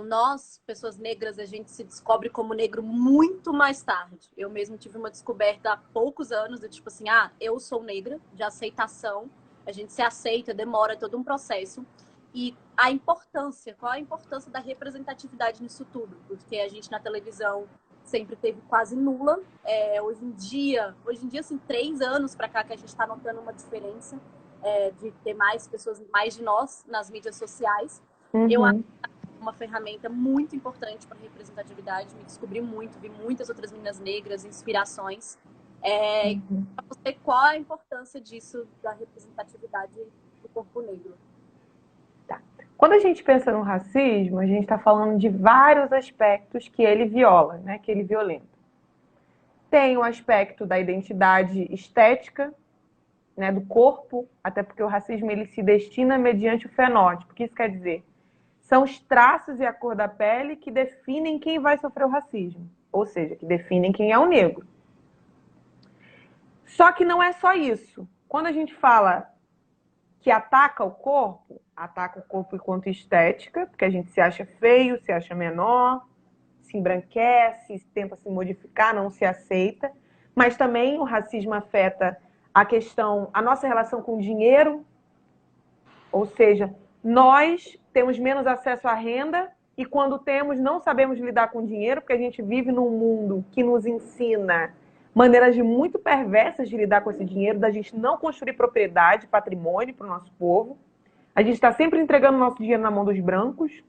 Nós, pessoas negras, a gente se descobre como negro muito mais tarde. Eu mesmo tive uma descoberta há poucos anos, de tipo assim, eu sou negra, de aceitação. A gente se aceita, demora todo um processo. E a importância, qual a importância da representatividade nisso tudo? Porque a gente na televisão sempre teve quase nula. Hoje em dia, assim, 3 anos para cá que a gente está notando uma diferença de ter mais pessoas, mais de nós nas mídias sociais. Eu acho Uhum. uma ferramenta muito importante para representatividade. Me descobri muito, vi muitas outras meninas negras, inspirações. Uhum. Para você, qual a importância disso, da representatividade do corpo negro? Tá. Quando a gente pensa no racismo, a gente está falando de vários aspectos que ele viola, né? Que ele violenta. Tem o aspecto da identidade estética, né, do corpo, até porque o racismo ele se destina mediante o fenótipo. O que isso quer dizer? São os traços e a cor da pele que definem quem vai sofrer o racismo, ou seja, que definem quem é o negro. Só que não é só isso. Quando a gente fala que ataca o corpo enquanto estética, porque a gente se acha feio, se acha menor, se embranquece, tenta se modificar, não se aceita. Mas também o racismo afeta a nossa relação com o dinheiro, ou seja, nós temos menos acesso à renda e quando temos não sabemos lidar com o dinheiro, porque a gente vive num mundo que nos ensina maneiras muito perversas de lidar com esse dinheiro, da gente não construir propriedade, patrimônio para o nosso povo. A gente está sempre entregando nosso dinheiro na mão dos brancos,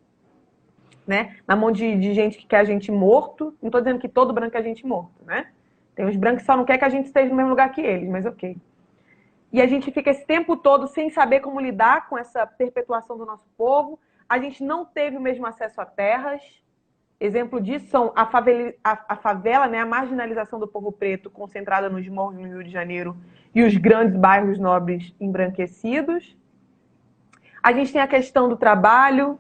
né? Na mão de gente que quer a gente morto. Não estou dizendo que todo branco é a gente morto, né? Tem os brancos que só não quer que a gente esteja no mesmo lugar que eles, mas ok. E a gente fica esse tempo todo sem saber como lidar com essa perpetuação do nosso povo. A gente não teve o mesmo acesso a terras. Exemplo disso são a favela, né, a marginalização do povo preto concentrada nos morros no Rio de Janeiro e os grandes bairros nobres embranquecidos. A gente tem a questão do trabalho,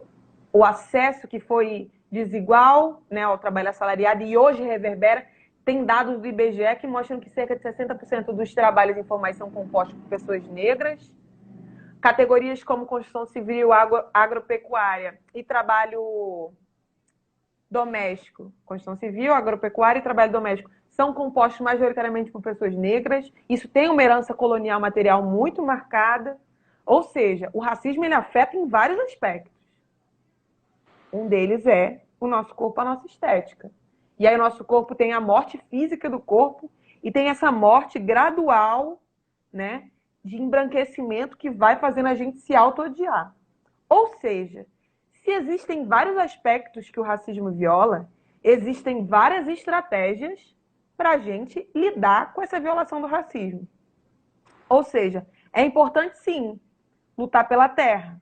o acesso que foi desigual, né, ao trabalho assalariado e hoje reverbera. Tem dados do IBGE que mostram que cerca de 60% dos trabalhos informais são compostos por pessoas negras. Categorias como construção civil, agropecuária e trabalho doméstico, construção civil, agropecuária e trabalho doméstico, são compostos majoritariamente por pessoas negras. Isso tem uma herança colonial material muito marcada. Ou seja, o racismo ele afeta em vários aspectos. Um deles é o nosso corpo, a nossa estética. E aí o nosso corpo tem a morte física do corpo e tem essa morte gradual, né, de embranquecimento que vai fazendo a gente se auto-odiar. Ou seja, se existem vários aspectos que o racismo viola, existem várias estratégias para a gente lidar com essa violação do racismo. Ou seja, é importante sim lutar pela terra,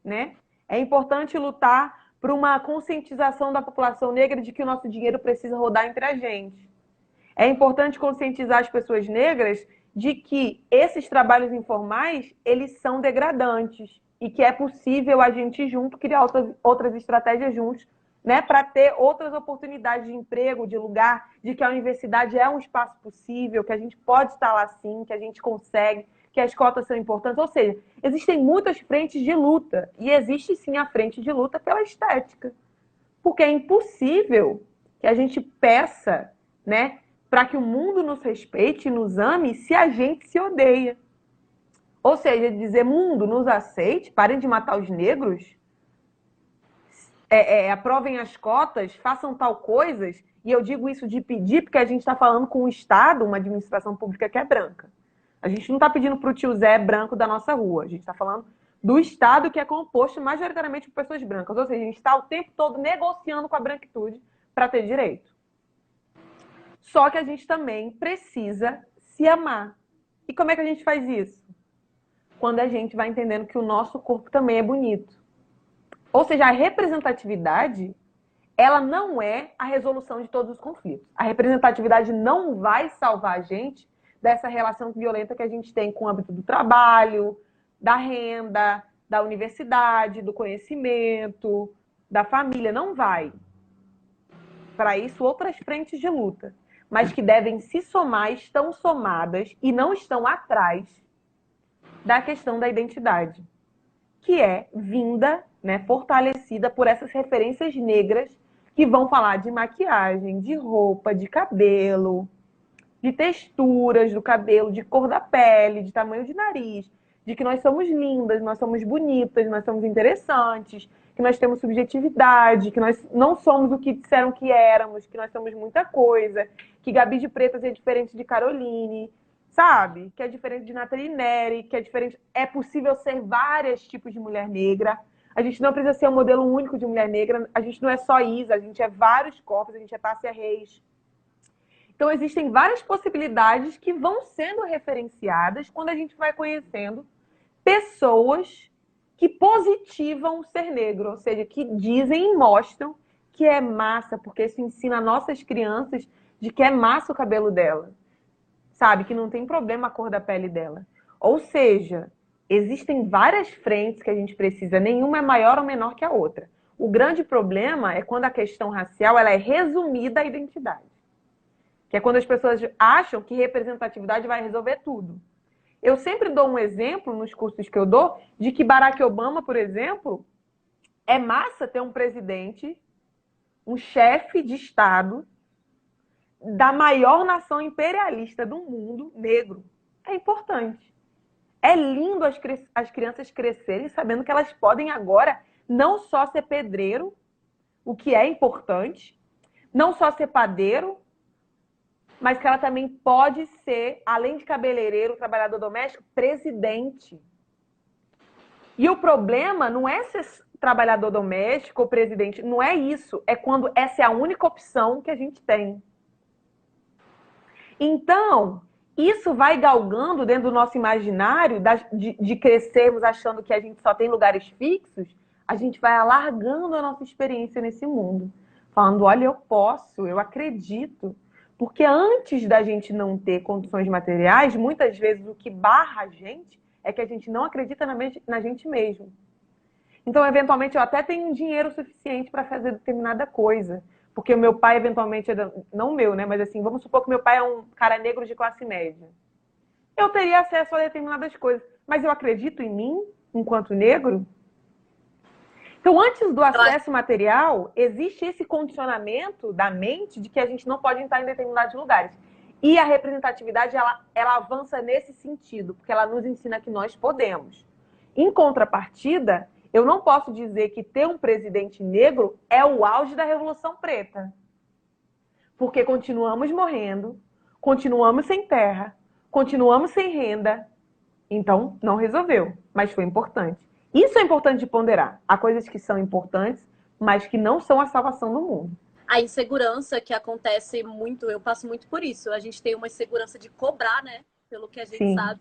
né? É importante lutar por uma conscientização da população negra de que o nosso dinheiro precisa rodar entre a gente. É importante conscientizar as pessoas negras de que esses trabalhos informais, eles são degradantes e que é possível a gente junto criar outras estratégias juntos, né, para ter outras oportunidades de emprego, de lugar, de que a universidade é um espaço possível, que a gente pode estar lá sim, que a gente consegue, que as cotas são importantes. Ou seja, existem muitas frentes de luta e existe sim a frente de luta pela estética. Porque é impossível que a gente peça, né, para que o mundo nos respeite e nos ame se a gente se odeia. Ou seja, dizer, mundo, nos aceite, parem de matar os negros, aprovem as cotas, façam tal coisas, e eu digo isso de pedir porque a gente está falando com um Estado, uma administração pública que é branca. A gente não está pedindo para o tio Zé branco da nossa rua, a gente está falando do Estado que é composto majoritariamente por pessoas brancas. Ou seja, a gente está o tempo todo negociando com a branquitude para ter direito. Só que a gente também precisa se amar. E como é que a gente faz isso? Quando a gente vai entendendo que o nosso corpo também é bonito. Ou seja, a representatividade, ela não é a resolução de todos os conflitos. A representatividade não vai salvar a gente dessa relação violenta que a gente tem com o âmbito do trabalho, da renda, da universidade, do conhecimento, da família. Não vai. Para isso, outras frentes de luta, mas que devem se somar, estão somadas e não estão atrás da questão da identidade. que é vinda, né, fortalecida por essas referências negras que vão falar de maquiagem, de roupa, de cabelo, de texturas do cabelo, de cor da pele, de tamanho de nariz, de que nós somos lindas, nós somos bonitas, nós somos interessantes, que nós temos subjetividade, que nós não somos o que disseram que éramos, que nós somos muita coisa, que Gabi de Pretas é diferente de Caroline, sabe? Que é diferente de Nathalie Neri, que é diferente. É possível ser vários tipos de mulher negra. A gente não precisa ser um modelo único de mulher negra. A gente não é só Isa, a gente é vários corpos, a gente é Tássia Reis. Então, existem várias possibilidades que vão sendo referenciadas quando a gente vai conhecendo pessoas que positivam o ser negro, ou seja, que dizem e mostram que é massa, porque isso ensina nossas crianças de que é massa o cabelo dela, sabe? Que não tem problema a cor da pele dela. Ou seja, existem várias frentes que a gente precisa, nenhuma é maior ou menor que a outra. O grande problema é quando a questão racial ela é resumida à identidade. Que é quando as pessoas acham que representatividade vai resolver tudo. Eu sempre dou um exemplo nos cursos que eu dou de que Barack Obama, por exemplo, é massa ter um presidente, um chefe de Estado da maior nação imperialista do mundo, negro. É importante. É lindo as crianças crescerem sabendo que elas podem agora não só ser pedreiro, o que é importante, não só ser padeiro, mas que ela também pode ser, além de cabeleireiro, trabalhador doméstico, presidente. E o problema não é ser trabalhador doméstico ou presidente, não é isso. É quando essa é a única opção que a gente tem. Então, isso vai galgando dentro do nosso imaginário de crescermos achando que a gente só tem lugares fixos, a gente vai alargando a nossa experiência nesse mundo. Falando, olha, eu posso, eu acredito. Porque antes da gente não ter condições materiais, muitas vezes o que barra a gente é que a gente não acredita na gente mesmo. Então, eventualmente, eu até tenho dinheiro suficiente para fazer determinada coisa. Porque o meu pai, eventualmente, não o meu, né? Mas assim, vamos supor que meu pai é um cara negro de classe média. Eu teria acesso a determinadas coisas. Mas eu acredito em mim, enquanto negro? Então, antes do acesso material, existe esse condicionamento da mente de que a gente não pode entrar em determinados lugares. E a representatividade, ela avança nesse sentido, porque ela nos ensina que nós podemos. Em contrapartida, eu não posso dizer que ter um presidente negro é o auge da Revolução Preta. Porque continuamos morrendo, continuamos sem terra, continuamos sem renda. Então, não resolveu, mas foi importante. Isso é importante de ponderar. Há coisas que são importantes, mas que não são a salvação do mundo. A insegurança que acontece muito, eu passo muito por isso. A gente tem uma insegurança de cobrar, né? Pelo que a gente Sim. sabe.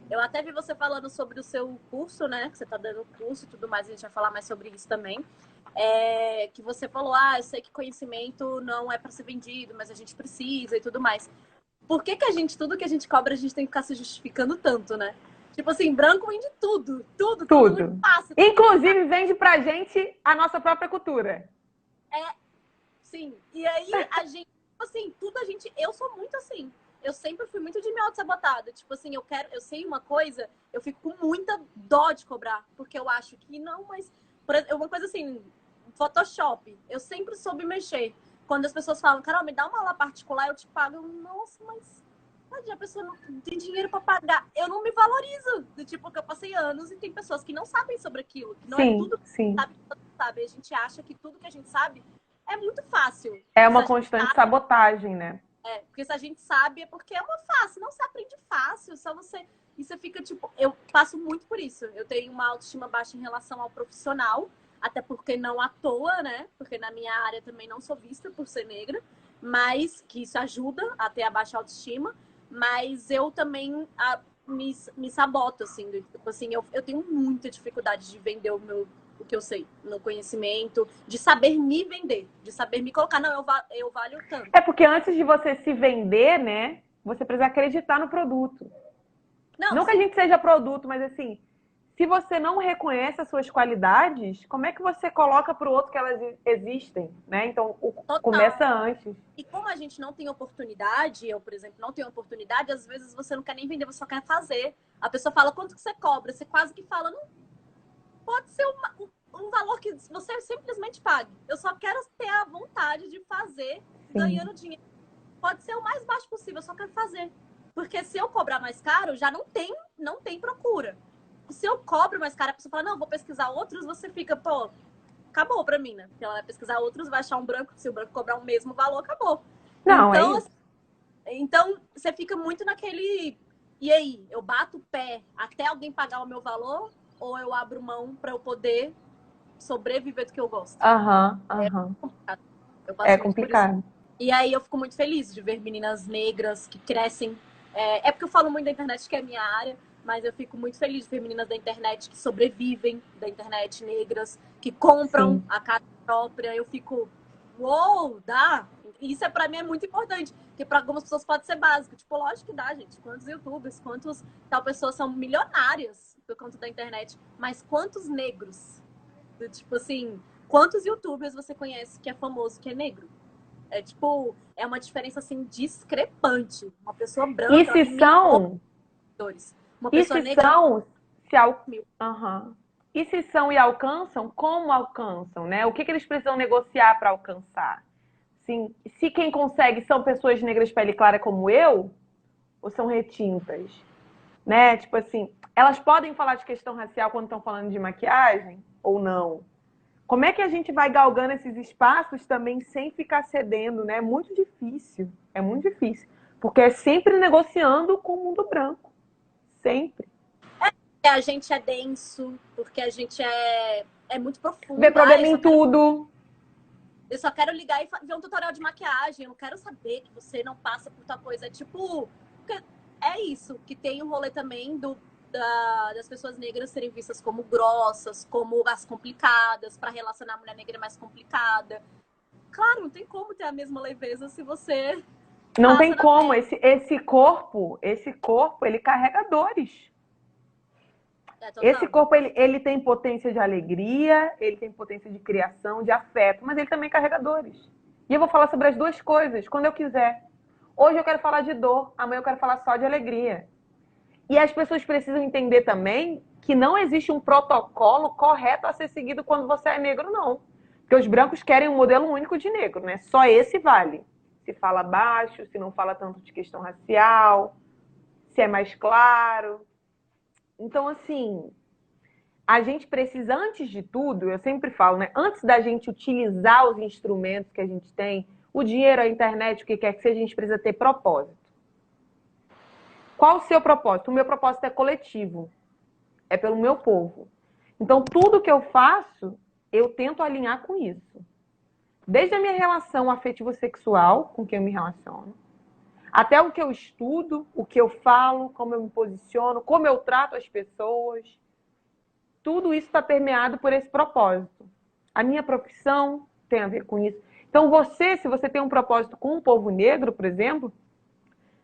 Eu até vi você falando sobre o seu curso, né? Que você tá dando curso e tudo mais, a gente vai falar mais sobre isso também. Que você falou, eu sei que conhecimento não é para ser vendido, mas a gente precisa e tudo mais. Por que tudo que a gente cobra, a gente tem que ficar se justificando tanto, né? Tipo assim, branco vende tudo. Tudo. Muito fácil. Inclusive, vende pra gente a nossa própria cultura. Sim. E aí, a gente, assim, eu sou muito assim. Eu sempre fui muito de me auto-sabotada. Tipo assim, eu sei uma coisa, eu fico com muita dó de cobrar. Porque eu acho que não, mas... Uma coisa assim, Photoshop. Eu sempre soube mexer. Quando as pessoas falam, Carol, me dá uma aula particular, eu te pago. Nossa, mas a pessoa não tem dinheiro para pagar. Eu não me valorizo. Do tipo que eu passei anos e tem pessoas que não sabem sobre aquilo. Que não é tudo que sabe. A gente acha que tudo que a gente sabe é muito fácil. É uma constante sabotagem, né? Porque se a gente sabe, é porque é uma fácil. Não se aprende fácil. Só você... E você fica, tipo... Eu passo muito por isso. Eu tenho uma autoestima baixa em relação ao profissional. Até porque não à toa, né? Porque na minha área também não sou vista por ser negra. Mas que isso ajuda a ter a baixa autoestima. Mas eu também me saboto, assim. Tipo assim, eu tenho muita dificuldade de vender o que eu sei, no conhecimento, de saber me vender, de saber me colocar. Não, eu valho tanto. É porque antes de você se vender, né? Você precisa acreditar no produto. Não que a gente seja produto, mas assim, se você não reconhece as suas qualidades, como é que você coloca para o outro que elas existem, né? Então, começa antes. E como a gente não tem oportunidade, eu, por exemplo, não tenho oportunidade, às vezes você não quer nem vender, você só quer fazer. A pessoa fala, quanto que você cobra? Você quase que fala, não, Pode ser um valor que você simplesmente pague. Eu só quero ter a vontade de fazer ganhando dinheiro. Pode ser o mais baixo possível, eu só quero fazer. Porque se eu cobrar mais caro, já não tem procura. Se eu cobro mais caro, a pessoa fala, não, vou pesquisar outros, você fica, pô, acabou pra mim, né? Porque ela vai pesquisar outros, vai achar um branco, se o branco cobrar o mesmo valor, acabou. Não, então, é isso. Então, você fica muito naquele... E aí, eu bato o pé até alguém pagar o meu valor ou eu abro mão pra eu poder sobreviver do que eu gosto? Complicado. Eu passo muito por isso. E aí eu fico muito feliz de ver meninas negras que crescem. É porque eu falo muito da internet, que é a minha área, mas eu fico muito feliz de ver meninas da internet que sobrevivem da internet, negras, que compram a casa própria. Eu fico, uou, dá! Isso pra mim é muito importante, porque pra algumas pessoas pode ser básico. Tipo, lógico que dá, gente. Quantos youtubers, quantos tal pessoas são milionárias por conta da internet, mas quantos negros? Tipo assim, quantos youtubers você conhece que é famoso, que é negro? É tipo, é uma diferença assim discrepante. Uma pessoa branca, E ela se tem são, seguidores. Uma e pessoa se negra, são, se al... mil. E se são e alcançam, como alcançam, né? O que eles precisam negociar para alcançar? Sim, se quem consegue são pessoas negras de pele clara como eu, ou são retintas, né? Tipo assim, elas podem falar de questão racial quando estão falando de maquiagem ou não? Como é que a gente vai galgando esses espaços também sem ficar cedendo, né? É muito difícil, é muito difícil. Porque é sempre negociando com o mundo branco. Sempre. A gente é denso, porque a gente é muito Ver profundo. problema em tudo. Eu só quero ligar e ver um tutorial de maquiagem. Eu não quero saber que você não passa por tal coisa. É tipo, é isso, que tem um rolê também das pessoas negras serem vistas como grossas, como as complicadas, para relacionar a mulher negra mais complicada. Claro, não tem como ter a mesma leveza se você Não tem passa na como. pele. Esse corpo, ele carrega dores. Esse Total. corpo, ele tem potência de alegria, ele tem potência de criação, de afeto, mas ele também carrega dores. E eu vou falar sobre as duas coisas, quando eu quiser. Hoje eu quero falar de dor, amanhã eu quero falar só de alegria. E as pessoas precisam entender também que não existe um protocolo correto a ser seguido quando você é negro, não. Porque os brancos querem um modelo único de negro, né? Só esse vale. Se fala baixo, se não fala tanto de questão racial, se é mais claro. Então, assim, a gente precisa, antes de tudo, eu sempre falo, né? Antes da gente utilizar os instrumentos que a gente tem, o dinheiro, a internet, o que quer que seja, a gente precisa ter propósito. Qual o seu propósito? O meu propósito é coletivo. É pelo meu povo. Então, tudo que eu faço, eu tento alinhar com isso. Desde a minha relação afetivo-sexual, com quem eu me relaciono, até o que eu estudo, o que eu falo, como eu me posiciono, como eu trato as pessoas. Tudo isso está permeado por esse propósito. A minha profissão tem a ver com isso. Então, se você tem um propósito com o povo negro, por exemplo,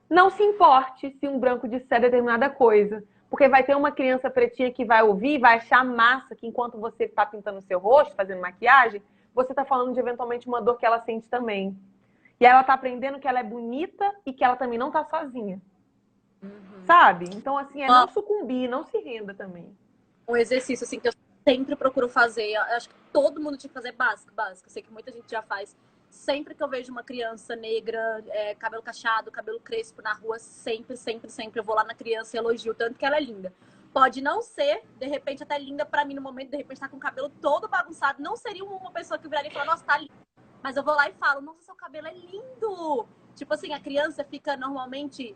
não se importe se um branco disser determinada coisa. Porque vai ter uma criança pretinha que vai ouvir e vai achar massa que enquanto você está pintando o seu rosto, fazendo maquiagem, você está falando de eventualmente uma dor que ela sente também. E aí ela está aprendendo que ela é bonita e que ela também não está sozinha. Sabe? Então, assim, é não sucumbir, não se renda também. Um exercício assim que eu sempre procuro fazer, eu acho que todo mundo tinha que fazer básico. Eu sei que muita gente já faz. Sempre que eu vejo uma criança negra, cabelo cacheado, cabelo crespo na rua, sempre eu vou lá na criança e elogio tanto que ela é linda. Pode não ser, de repente, até linda pra mim no momento, de repente tá com o cabelo todo bagunçado. Não seria uma pessoa que viraria e falaria, nossa, tá lindo. Mas eu vou lá e falo, nossa, seu cabelo é lindo. Tipo assim, a criança fica normalmente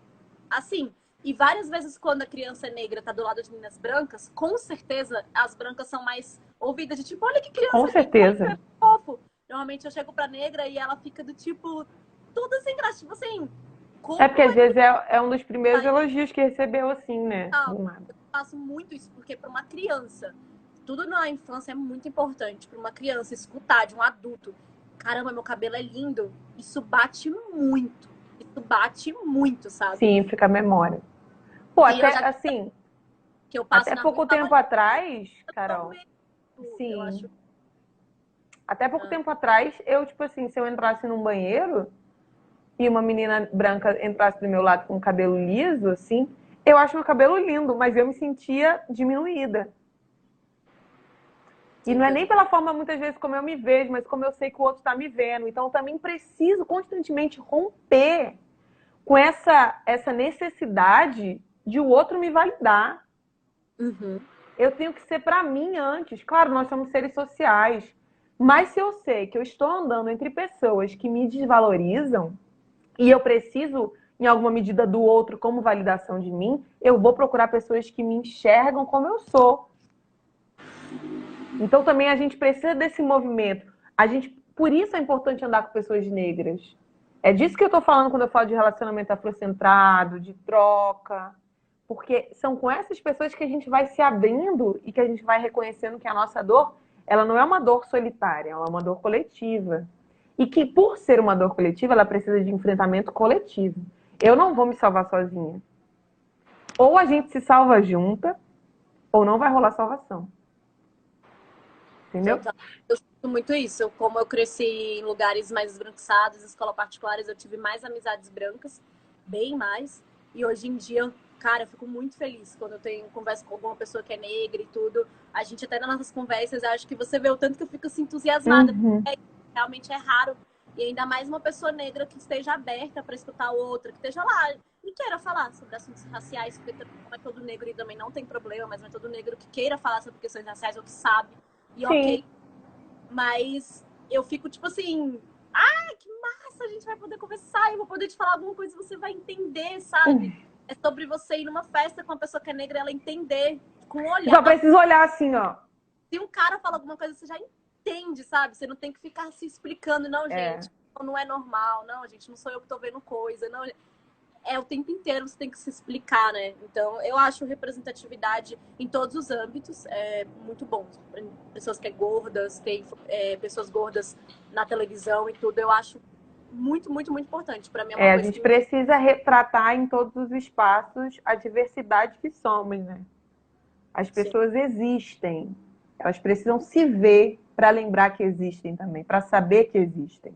assim. E várias vezes, quando a criança é negra tá do lado de meninas brancas, com certeza as brancas são mais ouvidas de tipo, olha que criança Com certeza. fofo. Normalmente eu chego pra negra e ela fica do tipo, tudo assim, graça, tipo assim. É porque às vezes é um dos primeiros elogios que recebeu, assim, né? Eu faço muito isso, porque para uma criança, tudo na infância é muito importante. Para uma criança escutar de um adulto, caramba, meu cabelo é lindo, isso bate muito. Isso bate muito, sabe? Sim, fica a memória. Pô, E até assim, que eu passo até na pouco rua, tempo atrás, Carol, sim, eu acho. até pouco tempo atrás, eu, tipo assim, se eu entrasse num banheiro e uma menina branca entrasse do meu lado com o cabelo liso, assim, eu acho meu cabelo lindo, mas eu me sentia diminuída. E não é nem pela forma, muitas vezes, como eu me vejo, mas como eu sei que o outro está me vendo. Então, eu também preciso constantemente romper com essa necessidade de o outro me validar. Uhum. Eu tenho que ser para mim antes. Claro, nós somos seres sociais. Mas se eu sei que eu estou andando entre pessoas que me desvalorizam e eu preciso, em alguma medida, do outro como validação de mim, eu vou procurar pessoas que me enxergam como eu sou. Então também a gente precisa desse movimento. Por isso é importante andar com pessoas negras. É disso que eu estou falando quando eu falo de relacionamento afrocentrado, de troca. Porque são com essas pessoas que a gente vai se abrindo e que a gente vai reconhecendo que a nossa dor, ela não é uma dor solitária, ela é uma dor coletiva. E que por ser uma dor coletiva, ela precisa de enfrentamento coletivo. Eu não vou me salvar sozinha. Ou a gente se salva junta, ou não vai rolar salvação. Entendeu? Total. Eu sinto muito isso. Como eu cresci em lugares mais esbranquiçados, escola particulares, eu tive mais amizades brancas, bem mais. E hoje em dia, cara, eu fico muito feliz quando eu tenho conversa com alguma pessoa que é negra e tudo. A gente até nas nossas conversas, acho que você vê o tanto que eu fico assim, entusiasmada. Uhum. Realmente é raro. E ainda mais uma pessoa negra que esteja aberta para escutar outra, que esteja lá e queira falar sobre assuntos raciais, porque não é todo negro e também não tem problema, mas não é todo negro que queira falar sobre questões raciais ou que sabe. E Sim. ok, mas eu fico tipo assim, ah, que massa, a gente vai poder conversar, eu vou poder te falar alguma coisa e você vai entender, sabe? É sobre você ir numa festa com uma pessoa que é negra, ela entender com o olhar. Só precisa olhar assim, ó. Se um cara fala alguma coisa, você já entende, sabe? Você não tem que ficar se explicando, não, gente, não é normal, não, gente, não sou eu que tô vendo coisa, não. É o tempo inteiro você tem que se explicar, né? Então, eu acho representatividade em todos os âmbitos muito bom. Pessoas que é gordas, tem pessoas gordas na televisão e tudo, eu acho muito, muito, muito importante. Para mim é uma A coisa gente que... precisa retratar em todos os espaços a diversidade que somos, né? As Sim. pessoas existem. Elas precisam se ver para lembrar que existem também, para saber que existem.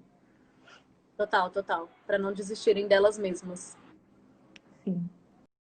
Total, total. Para não desistirem delas mesmas. Sim.